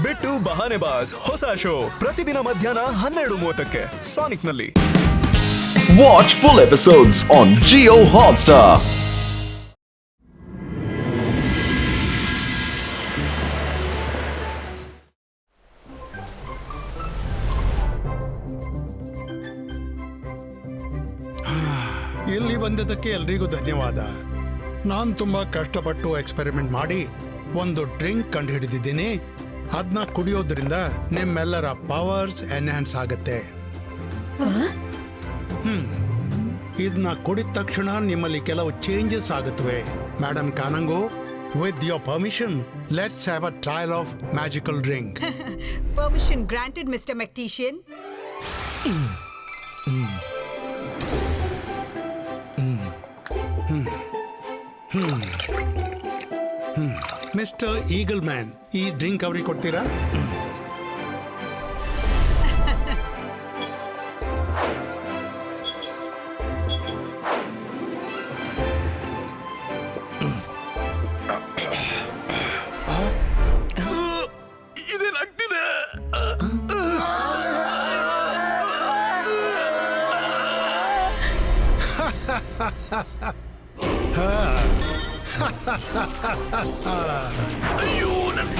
ಬಿಟ್ಟು ಬಹಾನೆಬಾಜ್ ಹೊಸ ಶೋ ಪ್ರತಿದಿನ ಮಧ್ಯಾಹ್ನ 12:30ಕ್ಕೆ ಸಾನಿಕ್ನಲ್ಲಿ. Watch full episodes on Jio Hotstar. ಇಲ್ಲಿ ಬಂದಿದ್ದಕ್ಕೆ ಎಲ್ರಿಗೂ ಧನ್ಯವಾದ. ನಾನು ತುಂಬಾ ಕಷ್ಟಪಟ್ಟು ಎಕ್ಸ್ಪೆರಿಮೆಂಟ್ ಮಾಡಿ ಒಂದು ಡ್ರಿಂಕ್ ಕಂಡು ಹಿಡಿದಿದ್ದೀನಿ. ಅದನ್ನ ಕುಡಿಯೋದ್ರಿಂದ ನಿಮ್ಮೆಲ್ಲರ ಪವರ್ಸ್ ಎನ್ಹಾನ್ಸ್ ಆಗುತ್ತೆ. ಇದನ್ನ ಕುಡಿದ ತಕ್ಷಣ ನಿಮ್ಮಲ್ಲಿ ಕೆಲವು ಚೇಂಜಸ್ ಆಗುತ್ತವೆ. ಮೇಡಮ್ ಕಾನಂಗೋ, with your permission, let's have a trial of magical drink. Permission granted, Mr. Mactician. Mister eagle man, ಈ ಡ್ರಿಂಕ್ ಅವ್ರಿಗೆ ಕೊಡ್ತೀರಾ? ಇದೇನಾಗ್ತಿದೆ? ಅಯ್ಯೋ, ನನ್ನ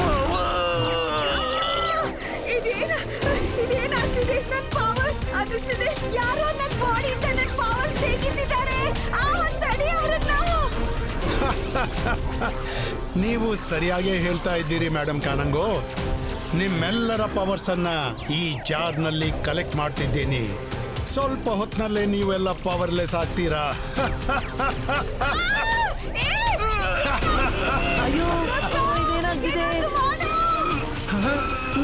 ಇದೇನಾಗ್ತಿದೆ? ನನ್ನ ಪವರ್ಸ್ ಅನಿಸ್ತಿದೆ. ಯಾರೋ ನನ್ನ ಬಾಡಿಯಿಂದ ನನ್ನ ಪವರ್ಸ್ ತೆಗೆದಿದ್ದಾರೆ. ತಡಿ ಅವರನ್ನ. ನೀವು ಸರಿಯಾಗೇ ಹೇಳ್ತಾ ಇದ್ದೀರಿ ಮೇಡಮ್ ಕಾನಂಗೋ. ನಿಮ್ಮೆಲ್ಲರ ಪವರ್ಸ್ ಅನ್ನ ಈ ಜಾರ್ನಲ್ಲಿ ಕಲೆಕ್ಟ್ ಮಾಡ್ತಿದ್ದೀನಿ. ಸ್ವಲ್ಪ ಹೊತ್ತಿನಲ್ಲೇ ನೀವೆಲ್ಲ ಪವರ್ಲೆಸ್ ಆಗ್ತೀರಾ.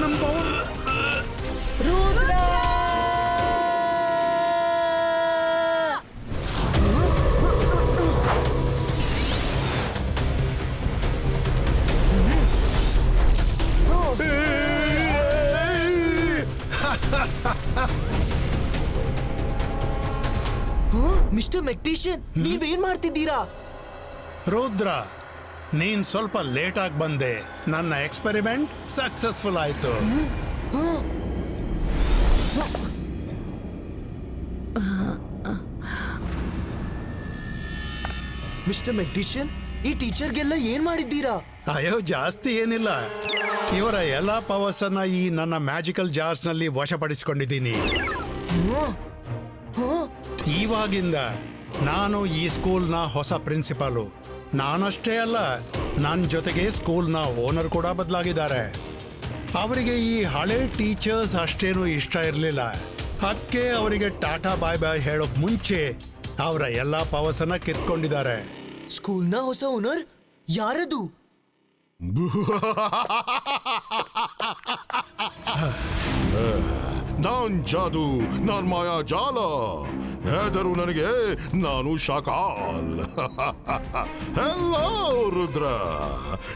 ನಮ್ಮ ಪವರ್ ಮಿಸ್ಟರ್ ಮೆಕ್ಟಿಷಿಯನ್, ನೀವೇನ್ ಮಾಡ್ತಿದ್ದೀರಾ? ರುದ್ರ, ನೀನ್ ಸ್ವಲ್ಪ ಲೇಟ್ ಆಗಿ ಬಂದೆ. ನನ್ನ ಎಕ್ಸ್ಪೆರಿಮೆಂಟ್ ಸಕ್ಸಸ್ಫುಲ್ ಆಯ್ತು. ಮಿಸ್ಟರ್ ಮೆಕ್ಟಿಷಿಯನ್, ಈ ಟೀಚರ್ಗೆಲ್ಲ ಏನ್ ಮಾಡಿದ್ದೀರಾ? ಅಯ್ಯೋ, ಜಾಸ್ತಿ ಏನಿಲ್ಲ. ಇವರ ಎಲ್ಲ ಪವರ್ಸ್ ಅನ್ನ ಈ ನನ್ನ ಮ್ಯಾಜಿಕಲ್ ಜಾರ್ಸ್ ನಲ್ಲಿ ವಶಪಡಿಸಿಕೊಂಡಿದ್ದೀನಿ. ಇವಾಗಿಂದ ನಾನು ಈ ಸ್ಕೂಲ್ನ ಹೊಸ ಪ್ರಿನ್ಸಿಪಾಲು. ನಾನಷ್ಟೇ ಅಲ್ಲ, ನನ್ನ ಜೊತೆಗೆ ಸ್ಕೂಲ್ನ ಓನರ್ ಕೂಡ ಬದಲಾಗಿದ್ದಾರೆ. ಅವರಿಗೆ ಈ ಹಳೆ ಟೀಚರ್ಸ್ ಅಷ್ಟೇನು ಇಷ್ಟ ಇರಲಿಲ್ಲ. ಅದಕ್ಕೆ ಅವರಿಗೆ ಟಾಟಾ ಬಾಯ್ ಬಾಯ್ ಹೇಳೋಕ್ ಮುಂಚೆ ಅವರ ಎಲ್ಲ ಪವರ್ಸ್ ಅನ್ನ ಕಿತ್ಕೊಂಡಿದ್ದಾರೆ. ಸ್ಕೂಲ್ನ ಹೊಸ ಓನರ್ ಯಾರದು? ನಾನ್ ಜಾದು, ನಾನ್ ಮಾಯಾ ಜಾಲ. ಹೆದರು ನನಗೆ, ನಾನು ಶಾಕಾಲ್. ಹೆಲೋ ರುದ್ರ,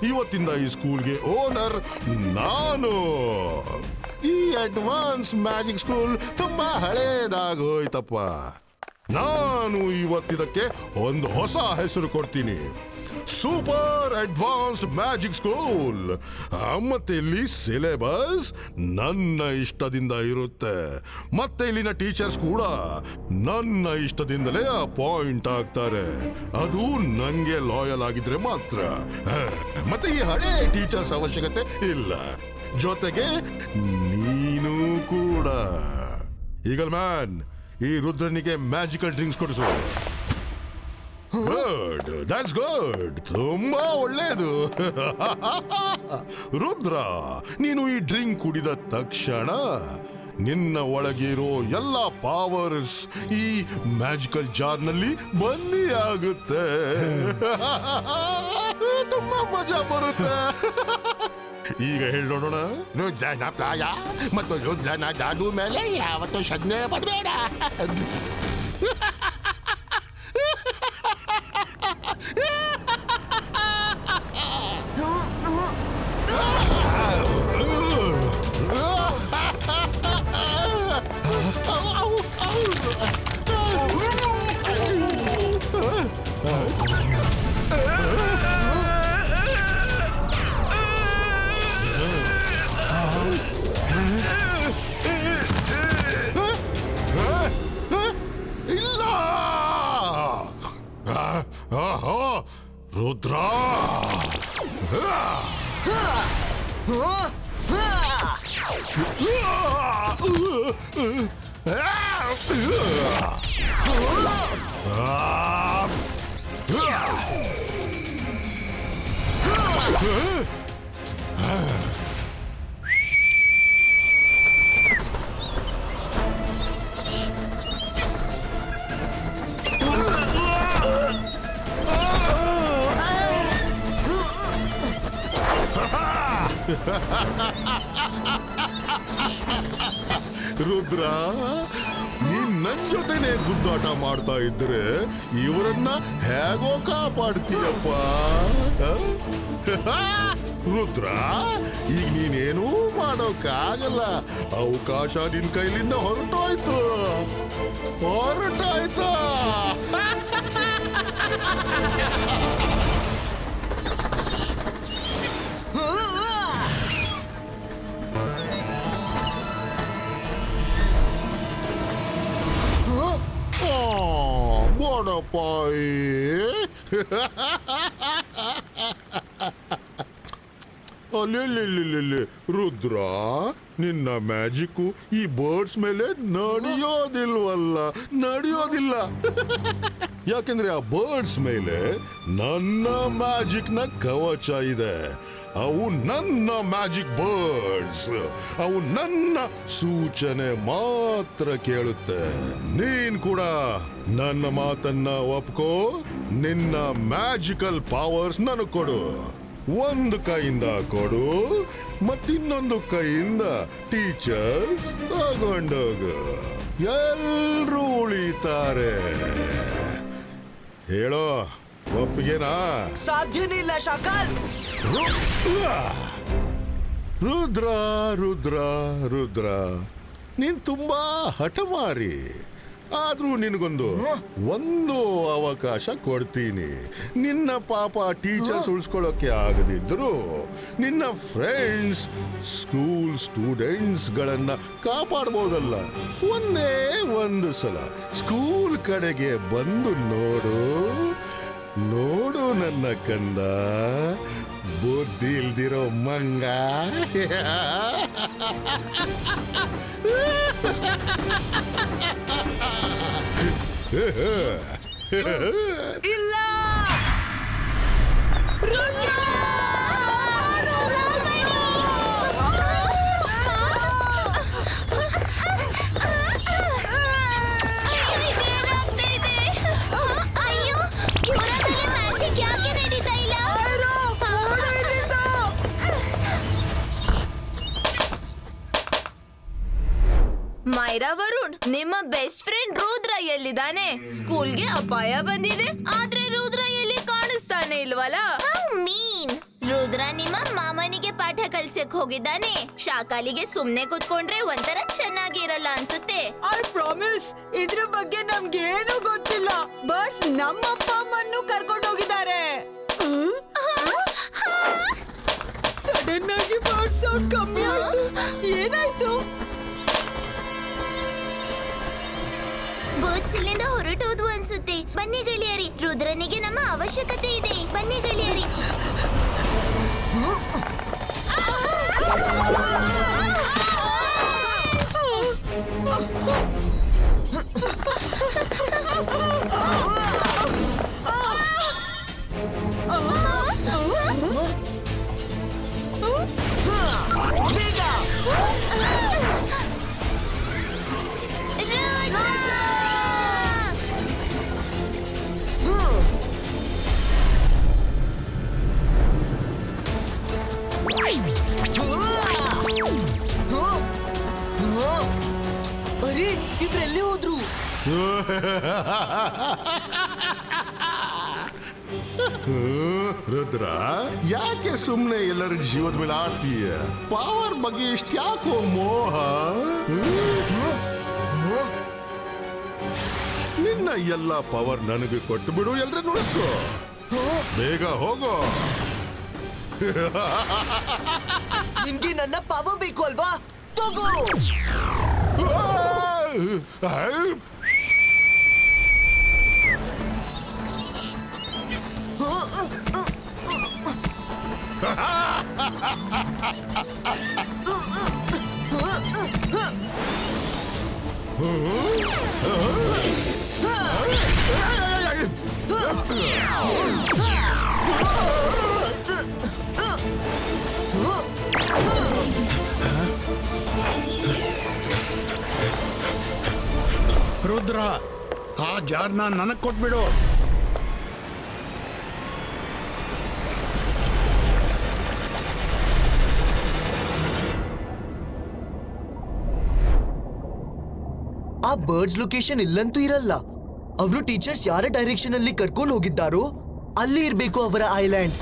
ಇವತ್ತಿಂದ ಈ ಸ್ಕೂಲ್ಗೆ ಓನರ್ ನಾನು. ಈ ಅಡ್ವಾನ್ಸ್ ಮ್ಯಾಜಿಕ್ ಸ್ಕೂಲ್ ತುಂಬಾ ಹಳೇದಾಗೋಯ್ತಪ್ಪ. ನಾನು ಇವತ್ತಿದಕ್ಕೆ ಒಂದು ಹೊಸ ಹೆಸರು ಕೊಡ್ತೀನಿ, ಸೂಪರ್ ಅಡ್ವಾನ್ಸ್ಡ್ ಮ್ಯಾಜಿಕ್ ಸ್ಕೂಲ್. ಮತ್ತೆ ಇಲ್ಲಿ ಸಿಲೆಬಸ್ ನನ್ನ ಇಷ್ಟದಿಂದ ಇರುತ್ತೆ. ಮತ್ತೆ ಇಲ್ಲಿನ ಟೀಚರ್ಸ್ ಕೂಡ ನನ್ನ ಇಷ್ಟದಿಂದಲೇ ಅಪಾಯಿಂಟ್ ಆಗ್ತಾರೆ. ಅದು ನಂಗೆ ಲಾಯಲ್ ಆಗಿದ್ರೆ ಮಾತ್ರ. ಮತ್ತೆ ಈ ಹಳೆ ಟೀಚರ್ಸ್ ಅವಶ್ಯಕತೆ ಇಲ್ಲ. ಜೊತೆಗೆ ನೀನು ಕೂಡ. ಈಗಲ್ ಮ್ಯಾನ್, ಈ ರುದ್ರನಿಗೆ ಮ್ಯಾಜಿಕಲ್ ಡ್ರಿಂಕ್ಸ್ ಕೊಡಿಸು. Good, that's good. ತುಂಬಾ ಒಳ್ಳೇದು. ರುದ್ರ, ನೀನು ಈ ಡ್ರಿಂಕ್ ಕುಡಿದ ತಕ್ಷಣ ನಿನ್ನ ಒಳಗಿರೋ ಎಲ್ಲ ಪವರ್ಸ್ ಈ ಮ್ಯಾಜಿಕಲ್ ಜಾರ್ ನಲ್ಲಿ ಬಂದಿಯಾಗುತ್ತೆ. ತುಂಬಾ ಮಜಾ ಬರುತ್ತೆ. ಈಗ ಹೇಳೋಣ, ರುದ್ರನ ಪ್ರಾಯ ಮತ್ತು ರುದ್ರನ ಜಾದು ಮೇಲೆ ಯಾವತ್ತೂ ಶ್ರದ್ಧೆ ಪಡಬೇಡ. ರುದ್ರ, ನೀನ್ ನನ್ ಜೊತೆನೆ ಗುದ್ದಾಟ ಮಾಡ್ತಾ ಇದ್ರೆ ಇವರನ್ನ ಹೇಗೋ ಕಾಪಾಡ್ತೀಯಪ್ಪ. ರುದ್ರ, ಈಗ ನೀನೇನೂ ಮಾಡೋಕ್ಕಾಗಲ್ಲ. ಅವಕಾಶ ನಿನ್ ಕೈಲಿಂದ ಹೊರಟೋಯ್ತು. ಬಡಪಾಯಿ, ಅಲ್ಲೆಲ್ಲೆಲ್ಲೆಲ್ಲೆ ರುದ್ರ, ನಿನ್ನ ಮ್ಯಾಜಿಕ್ಕು ಈ ಬರ್ಡ್ಸ್ ಮೇಲೆ ನಡೆಯೋದಿಲ್ಲ. ಯಾಕೆಂದ್ರೆ ಆ ಬರ್ಡ್ಸ್ ಮೇಲೆ ನನ್ನ ಮ್ಯಾಜಿಕ್ ನ ಕವಚ ಇದೆ. ಅವು ನನ್ನ ಮ್ಯಾಜಿಕ್ ಬರ್ಡ್ಸ್. ಅವು ನನ್ನ ಸೂಚನೆ ಮಾತ್ರ ಕೇಳುತ್ತೆ. ನೀನ್ ಕೂಡ ನನ್ನ ಮಾತನ್ನ ಒಪ್ಕೋ. ನಿನ್ನ ಮ್ಯಾಜಿಕಲ್ ಪವರ್ಸ್ ನನಗೆ ಕೊಡು. ಒಂದು ಕೈಯಿಂದ ಕೊಡು, ಮತ್ತಿನ್ನೊಂದು ಕೈಯಿಂದ ಟೀಚರ್ಸ್ ತಗೊಂಡೋಗು. ಎಲ್ರೂ ಉಳಿತಾರೆ. ಹೇಳೋ, ಒಪ್ಪಿಗೆನಾ? ಸಾಧ್ಯನೇ ಇಲ್ಲ ಶಾಕಾಲ್. ರುದ್ರ ರುದ್ರ ರುದ್ರ, ನೀನ್ ತುಂಬಾ ಹಠಮಾರಿ. ಆದ್ರೂ ಒಂದು ಅವಕಾಶ ಕೊಡ್ತೀನಿ. ನಿನ್ನ ಪಾಪ ಟೀಚರ್ಸ್ ಉಳಿಸ್ಕೊಳ್ಳೋಕೆ ಆಗದಿದ್ರು ನಿನ್ನ ಫ್ರೆಂಡ್ಸ್, ಸ್ಕೂಲ್ ಸ್ಟೂಡೆಂಟ್ಸ್ ಗಳನ್ನ ಕಾಪಾಡ್ಬೋದಲ್ಲ. ಒಂದೇ ಒಂದು ಸಲ ಸ್ಕೂಲ್ ಕಡೆಗೆ ಬಂದು ನೋಡು ನನ್ನ ಕಂದ, ಬುದ್ಧಿ ಇಲ್ದಿರೋ ಮಂಗ. ಇಲ್ಲ. ಮೈರಾ, ವರುಣ್, ನಿಮ್ಮ ಬೆಸ್ಟ್ ಫ್ರೆಂಡ್ ರುದ್ರ ಎಲ್ಲಿದ್ದಾನೆ? ಸ್ಕೂಲ್ಗೆ ಅಪಾಯ ಬಂದಿದೆ, ಆದ್ರೆ ರುದ್ರ ಎಲ್ಲಿ ಕಾಣಿಸ್ತಾನೆ ಇಲ್ವಲ್ಲ? ಮೀನ್ ರುದ್ರ ನಿಮ್ಮ ಮಾಮನಿಗೆ ಪಾಠ ಕಲ್ಸಕ್ ಹೋಗಿದ್ದಾನೆ. ಶಾಕಾಲಿಗೆ ಸುಮ್ನೆ ಕುತ್ಕೊಂಡ್ರೆ ಒಂಥರ ಚೆನ್ನಾಗಿರಲ್ಲ ಅನ್ಸುತ್ತೆ. ಐ ಪ್ರಾಮಿಸ್, ಇದ್ರ ಬಗ್ಗೆ ನಮ್ಗೇನು ಗೊತ್ತಿಲ್ಲ. ಬರ್ಡ್ಸ್ ನಮ್ಮ ಅಪ್ಪ ಅಮ್ಮನ್ನು ಕರ್ಕೊಂಡು ಹೋಗಿದ್ದಾರೆ. ಸಡನ್ ಆಗಿ ಬರ್ಡ್ ಸೌಂಡ್ ಕಮ್ಮಿ ಆಯ್ತು. ಏನಾಯ್ತು? ಬರ್ಡ್ಸ್ ಇಲ್ಲಿಂದ ಹೊರಟೋದು ಅನ್ಸುತ್ತೆ. ಬನ್ನಿ ಗೆಳೆಯರಿ, ರುದ್ರನಿಗೆ ನಮ್ಮ ಅವಶ್ಯಕತೆ ಇದೆ. ಬನ್ನಿ ಗೆಳೆಯರಿ. ಅರೆ, ಇವ್ರೆಲ್ಲಿ ಹೋದ್ರು? ರುದ್ರ, ಯಾಕೆ ಸುಮ್ನೆ ಎಲ್ಲರ ಜೀವದ ಮೇಲೆ ಆಡ್ತೀಯ? ಪವರ್ ಬಗ್ಗೆ ಇಷ್ಟ ಯಾಕೋ ಮೋಹ? ನಿನ್ನ ಎಲ್ಲ ಪವರ್ ನನಗೆ ಕೊಟ್ಟು ಬಿಡು. ಎಲ್ರ ನುಡಿಸ್ಕೋ. ಬೇಗ ಹೋಗೋ. ನಿಮ್ಗೆ ನನ್ನ ಪವರ್ ಬೇಕು ಅಲ್ವಾ? ತಗೋ. ರುದ್ರ, ಆ ಜಾರ್ನ ನನಗ್ ಕೊಟ್ಬಿಡು. ಆ ಬರ್ಡ್ಸ್ ಲೊಕೇಶನ್ ಇಲ್ಲಂತೂ ಇರಲ್ಲ. ಅವರು ಟೀಚರ್ಸ್ ಯಾರ ಡೈರೆಕ್ಷನ್ ಅಲ್ಲಿ ಕರ್ಕೊಂಡು ಹೋಗಿದ್ದಾರೋ ಅಲ್ಲಿ ಇರ್ಬೇಕು ಅವರ ಐಲ್ಯಾಂಡ್.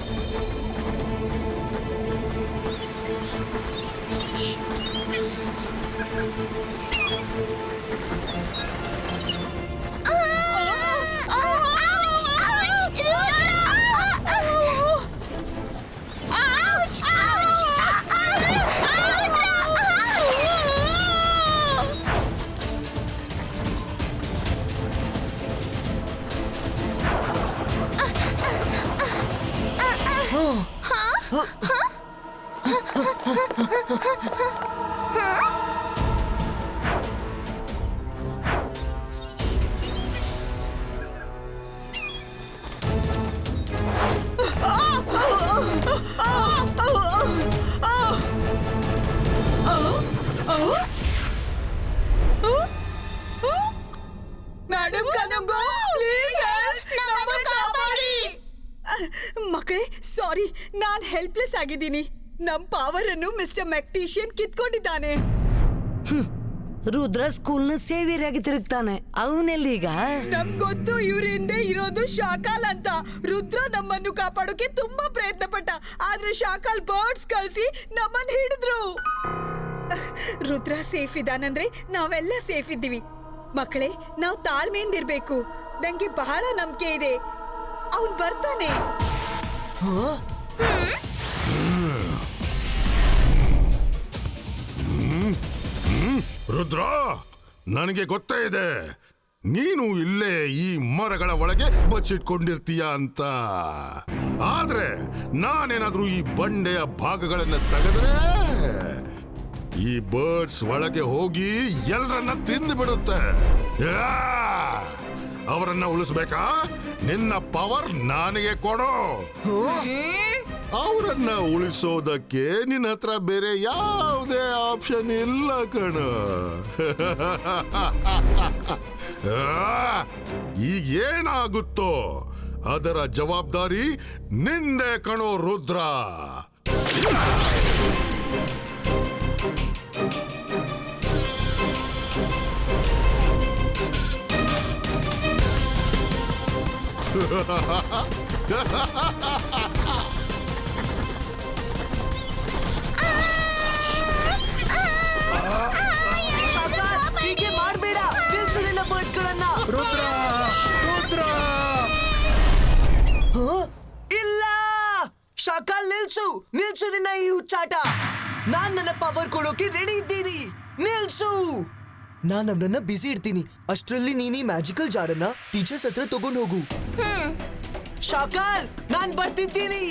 ಮೇಡಮ್ ಕನಂಗೋ, ಮಕ್ಕಳೇ ಸಾರಿ, ನಾನ್ ಹೆಲ್ಪ್ಲೆಸ್ ಆಗಿದ್ದೀನಿ. ನಮ್ ಪವರ್ ಅನ್ನು ಮಿಸ್ಟರ್ ಮೆಕ್ಟಿಷಿಯನ್ ಕಿತ್ಕೊಂಡಿದ್ದಾನೆ. ರುದ್ರ ಸ್ಕೂಲ್ನ ಸೇವಿಯರ್ ಆಗಿ ತಿರುಗ್ತಾನೆ. ಅವನೆಲ್ಲೀಗ? ನಮ್ ಗೊತ್ತು ಇವ್ರ ಹಿಂದೆ ಇರೋದು ಶಾಕಾಲ್ ಅಂತ. ರುದ್ರ ನಮ್ಮನ್ನು ಕಾಪಾಡೋಕೆ ತುಂಬಾ ಪ್ರಯತ್ನ ಪಟ್ಟ, ಆದ್ರೆ ಶಾಕಾಲ್ ಬರ್ಡ್ಸ್ ಕಳ್ಸಿ ನಮ್ಮನ್ನ ಹಿಡಿದ್ರು. ರುದ್ರ ಸೇಫ್ ಇದಾನಂದ್ರೆ ನಾವೆಲ್ಲ ಸೇಫ್ ಇದ್ದೀವಿ. ಮಕ್ಕಳೇ, ನಾವು ತಾಳ್ಮೆಯಿಂದಿರ್ಬೇಕು. ನಂಗೆ ಬಹಳ ನಂಬಿಕೆ ಇದೆ, ಅವನ್ ಬರ್ತಾನೆ. ರುದ್ರ, ನನಗೆ ಗೊತ್ತೇ ಇದೆ ನೀನು ಇಲ್ಲೇ ಈ ಮರಗಳ ಒಳಗೆ ಬಚ್ಚಿಟ್ಕೊಂಡಿರ್ತೀಯ ಅಂತ. ಆದ್ರೆ ನಾನೇನಾದ್ರೂ ಈ ಬಂಡೆಯ ಭಾಗಗಳನ್ನ ತೆಗೆದ್ರೆ ಈ ಬರ್ಡ್ಸ್ ಒಳಗೆ ಹೋಗಿ ಎಲ್ಲರನ್ನ ತಿಂದು ಬಿಡುತ್ತೆ. ಅವರನ್ನ ಉಳಿಸ್ಬೇಕಾ? ನಿನ್ನ ಪವರ್ ನನಗೆ ಕೊಡು. ಅವರನ್ನ ಉಳಿಸೋದಕ್ಕೆ ನಿನ್ನ ಹತ್ರ ಬೇರೆ ಯಾವುದೇ ಆಪ್ಷನ್ ಇಲ್ಲ ಕಣ. ಈಗ ಏನಾಗುತ್ತೋ ಅದರ ಜವಾಬ್ದಾರಿ ನಿಂದೆ ಕಣೋ ರುದ್ರ. ಹೀಗೆ ಮಾಡಬೇಡ, ನಿಲ್ಸು ನಿನ್ನ ಬರ್ಡ್ಸ್ ಗಳನ್ನ. ರುದ್ರ, ರುದ್ರ! ಇಲ್ಲ, ಶಾಕಾಲ್ ನಿಲ್ಸು, ನಿಲ್ಸು ನಿನ್ನ ಈ ಹುಚ್ಚಾಟ. ನಾನ್ ನನ್ನ ಪವರ್ ಕೊಡೋಕೆ ರೆಡಿ ಇದ್ದೀನಿ. ನಿಲ್ಸು, ನಾನ್ ಅವನನ್ನ ಬಿಸಿ ಇಡ್ತೀನಿ. ಅಷ್ಟ್ರಲ್ಲಿ ನೀನ್ ಈ ಮ್ಯಾಜಿಕಲ್ ಜಾರನ್ನ ಟೀಚರ್ಸ್ ಹತ್ರ ತಗೊಂಡು ಹೋಗು. ಶಾಕಾಲ್, ನಾನ್ ಬರ್ತಿದ್ದೀನಿ.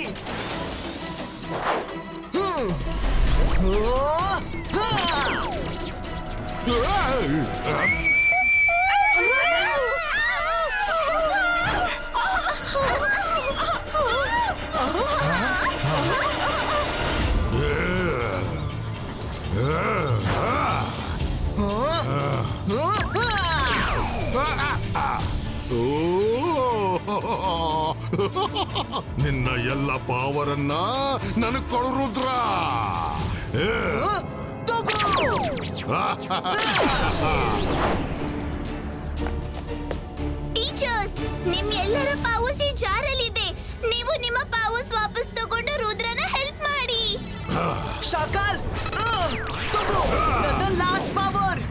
ನಿನ್ನ ಎಲ್ಲ ಪಾವರನ್ನ ನನಗೆ ಕೊಡು ರುದ್ರ. ಟೀಚರ್ಸ್, ನಿಮ್ ಎಲ್ಲರ ಪವರ್ಸ್ ಈ ಜಾರಲ್ಲಿದೆ. ನೀವು ನಿಮ್ಮ ಪವರ್ಸ್ ವಾಪಸ್ ತಗೊಂಡು ರುದ್ರನ ಹೆಲ್ಪ್ ಮಾಡಿ. ಶಾಕಾಲ್, ತಗೋ ನನ್ನ ಲಾಸ್ಟ್ ಪವರ್.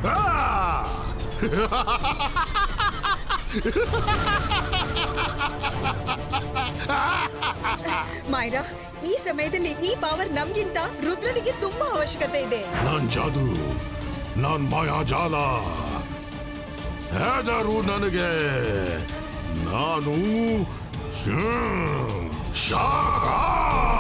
ಮೈರಾ, ಈ ಸಮಯದಲ್ಲಿ ಈ ಪವರ್ ನಮ್ಗಿಂತ ರುದ್ರನಿಗೆ ತುಂಬಾ ಅವಶ್ಯಕತೆ ಇದೆ. ನಾನ್ ಜಾದು, ನಾನ್ ಮಾಯಾಜಾಲ. ಹೆದರು ನನಗೆ, ನಾನು ಶಾಕಾಲ್.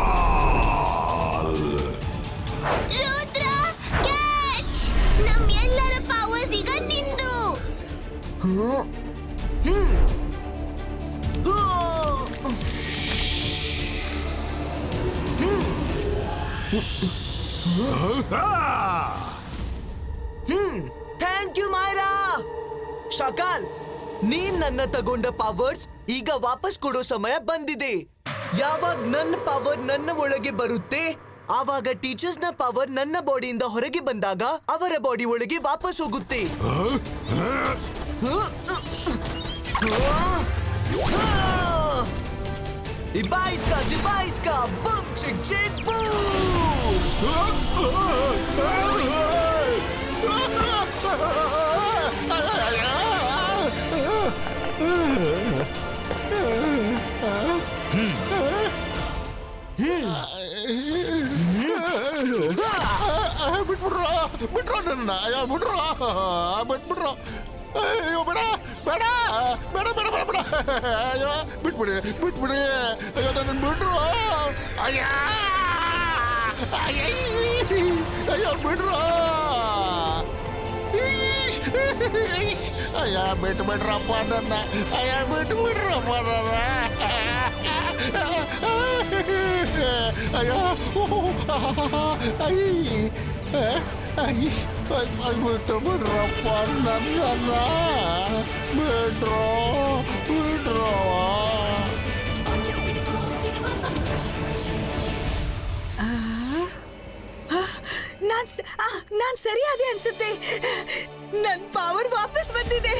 Thank you Myra. ಶಕಾಲ್, ನೀನ್ ನನ್ನ ತಗೊಂಡ ಪವರ್ಸ್ ಈಗ ವಾಪಸ್ ಕೊಡೋ ಸಮಯ ಬಂದಿದೆ. ಯಾವಾಗ ನನ್ನ ಪವರ್ ನನ್ನ ಒಳಗೆ ಬರುತ್ತೆ ಆವಾಗ ಟೀಚರ್ಸ್ ನ ಪವರ್ ನನ್ನ ಬಾಡಿಯಿಂದ ಹೊರಗೆ ಬಂದಾಗ ಅವರ ಬಾಡಿ ಒಳಗೆ ವಾಪಸ್ ಹೋಗುತ್ತೆ. ಇಬಾಯಿಸ್ಕಾ ಬಮ್ ಚಿಕ್ ಚಿಕ್ ಬಿಟ್ರೋ ನನ್ನ ಬಿಟ್ಬಿಟ್ರು. ಅಯ್ಯೋ ಬೇಡ ಬೇಡ ಬೇಡ ಬೇಡ ಬೇಡ ಬೇಡ ಅಯ್ಯೋ ಬಿಟ್ಬಿಡಿ ಅಯ್ಯೋ ನನ್ನ ಬಿಟ್ರು. ಅಯ್ಯೋ ಬಿಟ್ರು. ಅಯ್ಯ ಬಿಟ್ಬಿಡ್ರಪ್ಪ ನನ್ನ. ಬಿಟ್ಬಿಡ್ರಪ್ಪ ನನ್ನ. ಅಯ್ಯೋ ಬಿಟ್ಬಿಡ್ರಪ್ಪ ನನ್ನ. ಬಿಡ್ರೋ ನಾನ್ ಸರಿಯಾದೆ ಅನ್ಸುತ್ತೆ. ನನ್ ಪವರ್ ವಾಪಸ್ ಬಂದಿದೆ.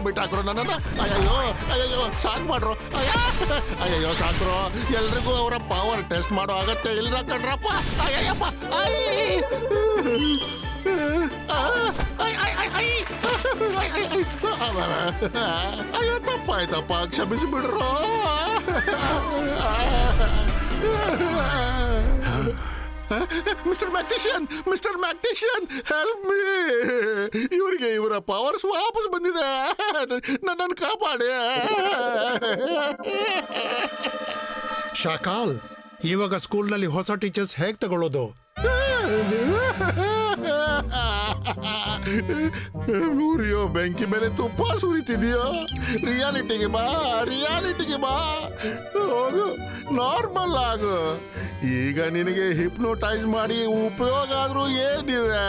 ಬಿಟ್ಟಾಕ್ರು ನನ್ನ. ಅಯ್ಯೋ ಸಾಕ್ ಮಾಡ್ರು. ಅಯ್ಯೋ ಸಾಕ್ರು. ಎಲ್ರಿಗೂ ಅವರ ಪವರ್ ಟೆಸ್ಟ್ ಮಾಡೋ ಅಗತ್ಯ ಇಲ್ರ ಕಣ್ರಪ್ಪ. ಅಯ್ಯಪ್ಪ ಅಯ್ಯೋ ತಪ್ಪಾಯ್ತಪ್ಪ, ಕ್ಷಮಿಸಿಬಿಡ್ರು. Mister magician help me. ಇವರಿಗೆ ಇವರ ಪವರ್ಸ್ ವಾಪಸ್ ಬಂದಿದೆ. ನನ್ನನ್ನು ಕಾಪಾಡಿ. ಶಕಾಲ್, ಇವಾಗ ಸ್ಕೂಲ್ನಲ್ಲಿ ಹೊಸ ಟೀಚರ್ಸ್ ಹೇಗ್ ತಗೊಳ್ಳೋದು? ಉರಿಯೋ ಬೆಂಕಿ ಮೇಲೆ ತುಪ್ಪ ಸುರಿತಿದೆಯೋ? ರಿಯಾಲಿಟಿಗೆ ಬಾ ಹೋಗು, ನಾರ್ಮಲ್ ಆಗು. ಈಗ ನಿನಗೆ ಹಿಪ್ನೋಟೈಸ್ ಮಾಡಿ ಉಪಯೋಗ ಆದ್ರೂ ಏನಿದೆ?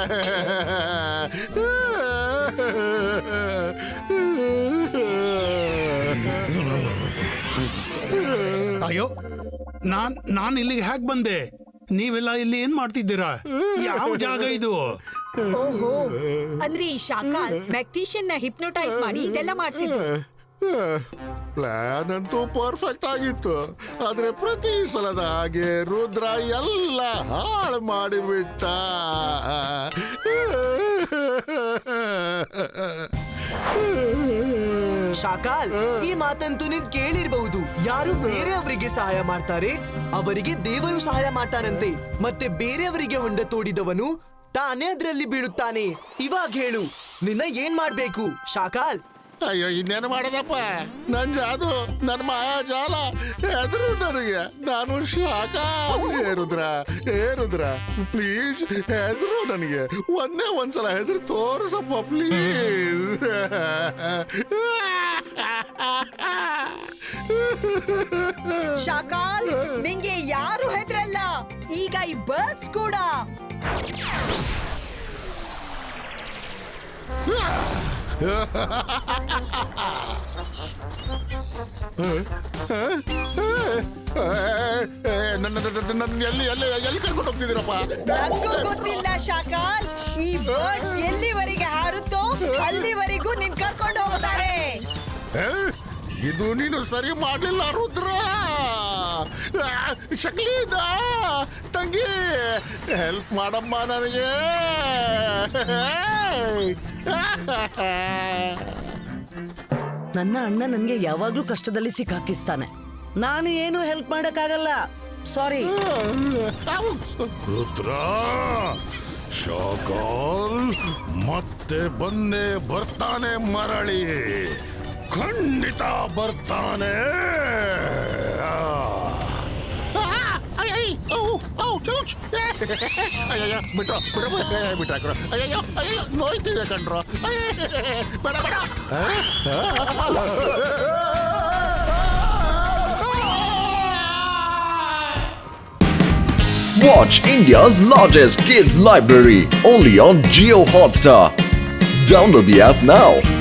ಅಯ್ಯೋ, ನಾನ್ ಇಲ್ಲಿಗೆ ಹೇಗ್ ಬಂದೆ? ನೀವೆಲ್ಲ ಇಲ್ಲಿ ಏನ್ ಮಾಡ್ತಿದ್ದೀರಾ? ಯಾವ ಜಾಗ ಇದು? ಓಹೋ, ಅಂದ್ರೆ ಈ ಶಾಕಾಲ್ ಮ್ಯಾಗ್ಟಿಷಿಯನ್ ನ ಹಿಪ್ನೋಟೈಸ್ ಮಾಡಿ ಇದೆಲ್ಲ ಮಾಡ್ಸಿದ್ರು. ಪ್ಲಾನ್ ಅಂತೂ ಪರ್ಫೆಕ್ಟ್ ಆಗಿತ್ತು, ಆದ್ರೆ ಪ್ರತಿ ಸಲದ ಹಾಗೆ ರುದ್ರ ಎಲ್ಲ ಹಾಳು ಮಾಡಿಬಿಟ್ಟ. ಶಾಕಾಲ್, ಈ ಮಾತಂತೂ ನೀನ್ ಕೇಳಿರ್ಬಹುದು. ಯಾರು ಬೇರೆಯವರಿಗೆ ಸಹಾಯ ಮಾಡ್ತಾರೆ ಅವರಿಗೆ ದೇವರು ಸಹಾಯ ಮಾಡ್ತಾನಂತೆ. ಮತ್ತೆ ಬೇರೆಯವರಿಗೆ ಹೊಂಡ ತೋಡಿದವನು ತಾನೇ ಅದರಲ್ಲಿ ಬೀಳುತ್ತಾನೆ. ಇವಾಗ ಹೇಳು, ನಿನ್ನ ಏನ್ ಮಾಡ್ಬೇಕು ಶಾಕಾಲ್? ಅಯ್ಯೋ, ಇನ್ನೇನು ಮಾಡೋದಪ್ಪ? ನನ್ ಜಾದು, ನನ್ ಮಾಯಾಜಾಲ ಹೆದರು ನನಗೆ. ನಾನು ಶಾಖ. ರುದ್ರ ಪ್ಲೀಸ್ ಹೆದರು ನನಗೆ. ಒಂದ್ಸಲ ಹೆದರು ತೋರಿಸಪ್ಪ ಪ್ಲೀಸ್. ಶಾಕಾಲ್, ನಿಂಗೆ ಯಾರು ಹೆದ್ರಲ್ಲ. ಈಗ ಈ ಬರ್ಡ್ಸ್ ಕೂಡ. ಎಲ್ಲಿ ಕರ್ಕೊಂಡು ಹೋಗ್ತಿದ್ದೀರಪ್ಪ? ನಂಗೂ ಗೊತ್ತಿಲ್ಲ ಶಾಕಾಲ್. ಈ ಬರ್ಡ್ಸ್ ಎಲ್ಲಿವರೆಗೆ ಹಾರುತ್ತೋ ಅಲ್ಲಿವರೆಗೂ ನಿನ್ ಕರ್ಕೊಂಡು ಹೋಗ್ತಾರೆ. ಇದು ನೀನು ಸರಿ ಮಾಡ್ಲಿಲ್ಲ ರುದ್ರ. ಶಕ್ಲೀದ ತಂಗಿ, ಹೆಲ್ಪ್ ಮಾಡಮ್ಮ ನನಗೆ. ನನ್ನ ಅಣ್ಣ ನನ್ಗೆ ಯಾವಾಗ್ಲೂ ಕಷ್ಟದಲ್ಲಿ ಸಿಕ್ಕಾಕಿಸ್ತಾನೆ. ನಾನು ಏನು ಹೆಲ್ಪ್ ಮಾಡಕ್ಕಾಗಲ್ಲ. ಸಾರಿ. ರುದ್ರ, ಶಾಕಾಲ್ ಮತ್ತೆ ಬರ್ತಾನೆ ಮರಳಿ. ಖಂಡಿತ ಬರ್ತಾನೆ. ಅಯ್ಯಯ್ಯೋ ಬಿಟ್ರು ಬಿಟ್ರಾಕ್ರು ಅಯ್ಯಯ್ಯೋ ಅಯ್ಯಯ್ಯೋ ನೋಯ್ತಿದೆ ಕಣ್ರು ಬೇಡ ಬೇಡ Watch India's largest kids library only on Jio Hotstar. Download the app now.